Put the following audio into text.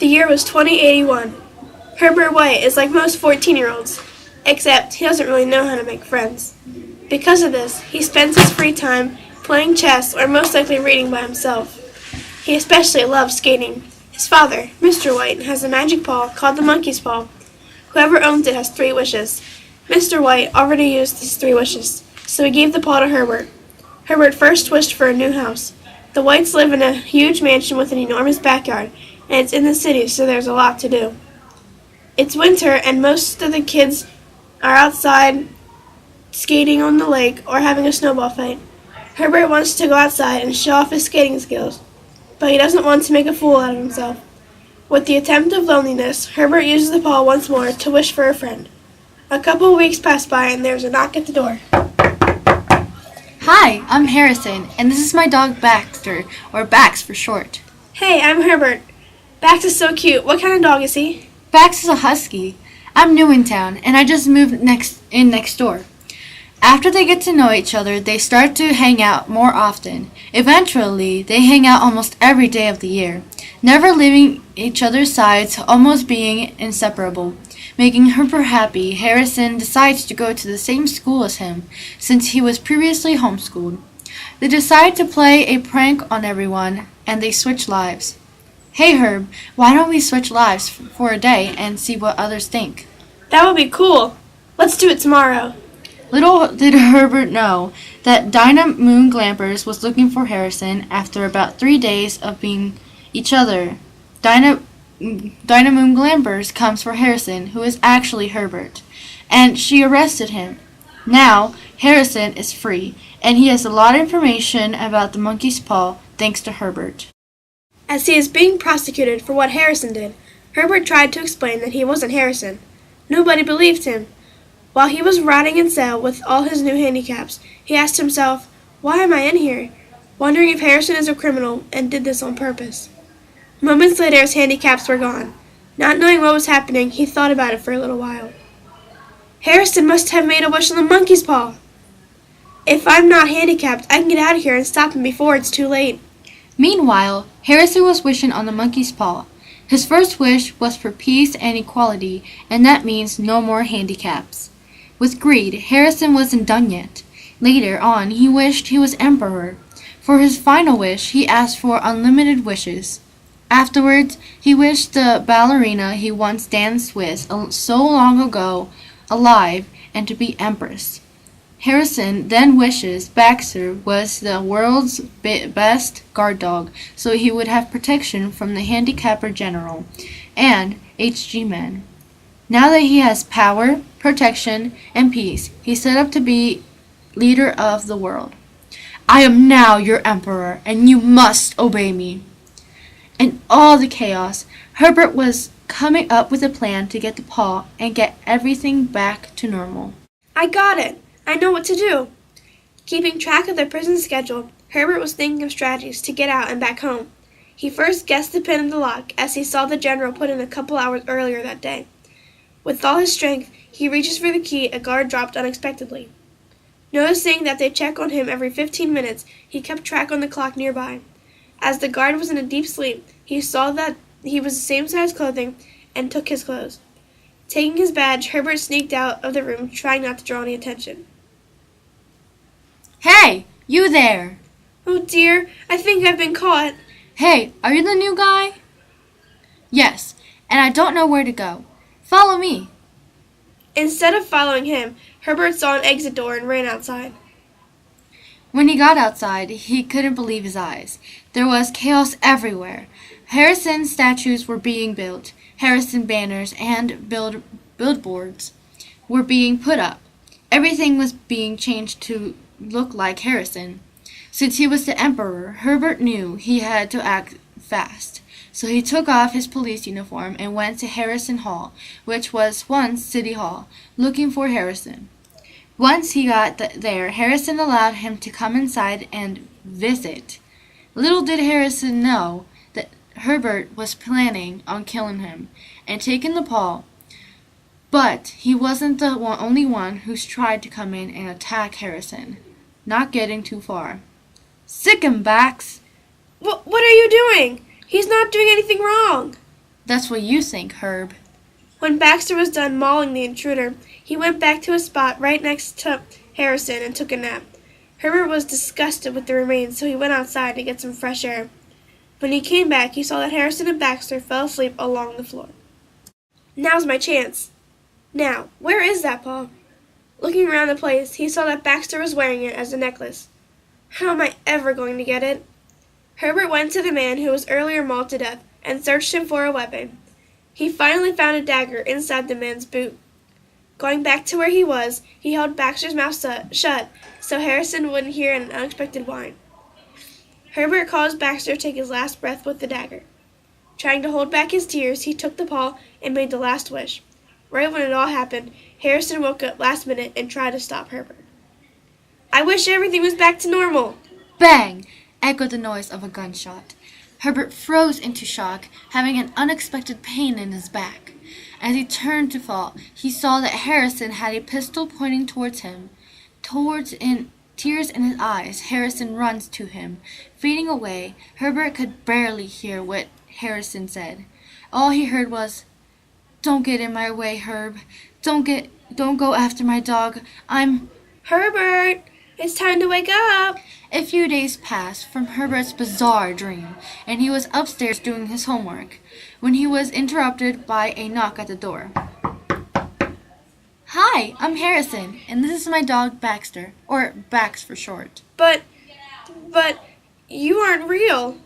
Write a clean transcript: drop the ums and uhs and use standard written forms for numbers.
The year was 2081. Herbert White is like most 14-year-olds, except he doesn't really know how to make friends. Because of this, he spends his free time playing chess or most likely reading by himself. He especially loves skating. His father, Mr. White, has a magic paw called the monkey's paw. Whoever owns it has 3 wishes. Mr. White already used these 3 wishes, so he gave the paw to Herbert. Herbert first wished for a new house. The Whites live in a huge mansion with an enormous backyard, and it's in the city, so there's a lot to do. It's winter, and most of the kids are outside skating on the lake or having a snowball fight. Herbert wants to go outside and show off his skating skills, but he doesn't want to make a fool out of himself. With the attempt of loneliness, Herbert uses the paw once more to wish for a friend. A couple of weeks pass by, and there's a knock at the door. Hi, I'm Harrison, and this is my dog Baxter, or Bax for short. Hey, I'm Herbert. Bax is so cute. What kind of dog is he? Bax is a husky. I'm new in town, and I just moved next door. After they get to know each other, they start to hang out more often. Eventually, they hang out almost every day of the year, never leaving each other's sides, almost being inseparable. Making Herbert happy, Harrison decides to go to the same school as him, since he was previously homeschooled. They decide to play a prank on everyone, and they switch lives. Hey Herb, why don't we switch lives for a day and see what others think? That would be cool. Let's do it tomorrow. Little did Herbert know that Dinah Moon Glampers was looking for Harrison after about 3 days of being each other. Dinah Moon Glampers comes for Harrison, who is actually Herbert, and she arrested him. Now, Harrison is free, and he has a lot of information about the monkey's paw thanks to Herbert. As he is being prosecuted for what Harrison did, Herbert tried to explain that he wasn't Harrison. Nobody believed him. While he was rotting in cell with all his new handicaps, he asked himself, "Why am I in here?" wondering if Harrison is a criminal and did this on purpose. Moments later, his handicaps were gone. Not knowing what was happening, he thought about it for a little while. Harrison must have made a wish on the monkey's paw. If I'm not handicapped, I can get out of here and stop him before it's too late. Meanwhile, Harrison was wishing on the monkey's paw. His first wish was for peace and equality, and that means no more handicaps. With greed, Harrison wasn't done yet. Later on, he wished he was emperor. For his final wish, he asked for unlimited wishes. Afterwards, he wished the ballerina he once danced with so long ago alive and to be empress. Harrison then wishes Baxter was the world's best guard dog, so he would have protection from the handicapper general and HG men. Now that he has power, protection, and peace, he set up to be leader of the world. I am now your emperor, and you must obey me. In all the chaos, Herbert was coming up with a plan to get the paw and get everything back to normal. I got it. I know what to do. Keeping track of the prison schedule, Herbert was thinking of strategies to get out and back home. He first guessed the pin of the lock as he saw the general put in a couple hours earlier that day. With all his strength, he reaches for the key a guard dropped unexpectedly. Noticing that they check on him every 15 minutes, he kept track on the clock nearby. As the guard was in a deep sleep, he saw that he was the same size clothing and took his clothes. Taking his badge, Herbert sneaked out of the room, trying not to draw any attention. Hey, you there! Oh dear, I think I've been caught. Hey, are you the new guy? Yes, and I don't know where to go. Follow me. Instead of following him, Herbert saw an exit door and ran outside. When he got outside, he couldn't believe his eyes. There was chaos everywhere. Harrison statues were being built. Harrison banners and billboards were being put up. Everything was being changed to look like Harrison. Since he was the emperor, Herbert knew he had to act fast. So he took off his police uniform and went to Harrison Hall, which was once City Hall, looking for Harrison. Once he got there, Harrison allowed him to come inside and visit. Little did Harrison know that Herbert was planning on killing him and taking the paw, but he wasn't the only one who's tried to come in and attack Harrison, not getting too far. Sick him, Bax! What are you doing? He's not doing anything wrong. That's what you think, Herb. When Baxter was done mauling the intruder, he went back to a spot right next to Harrison and took a nap. Herbert was disgusted with the remains, so he went outside to get some fresh air. When he came back, he saw that Harrison and Baxter fell asleep along the floor. Now's my chance. Now, where is that paw? Looking around the place, he saw that Baxter was wearing it as a necklace. How am I ever going to get it? Herbert went to the man who was earlier mauled to death and searched him for a weapon. He finally found a dagger inside the man's boot. Going back to where he was, he held Baxter's mouth shut so Harrison wouldn't hear an unexpected whine. Herbert caused Baxter to take his last breath with the dagger. Trying to hold back his tears, he took the paw and made the last wish. Right when it all happened, Harrison woke up last minute and tried to stop Herbert. I wish everything was back to normal. Bang! Echoed the noise of a gunshot. Herbert froze into shock, having an unexpected pain in his back. As he turned to fall, he saw that Harrison had a pistol pointing towards him. Tears in his eyes, Harrison runs to him. Fading away, Herbert could barely hear what Harrison said. All he heard was, "Don't get in my way, Herb. Don't go after my dog. Herbert, it's time to wake up." A few days passed from Herbert's bizarre dream, and he was upstairs doing his homework, when he was interrupted by a knock at the door. "Hi, I'm Harrison, and this is my dog Baxter, or Bax for short." But, you aren't real.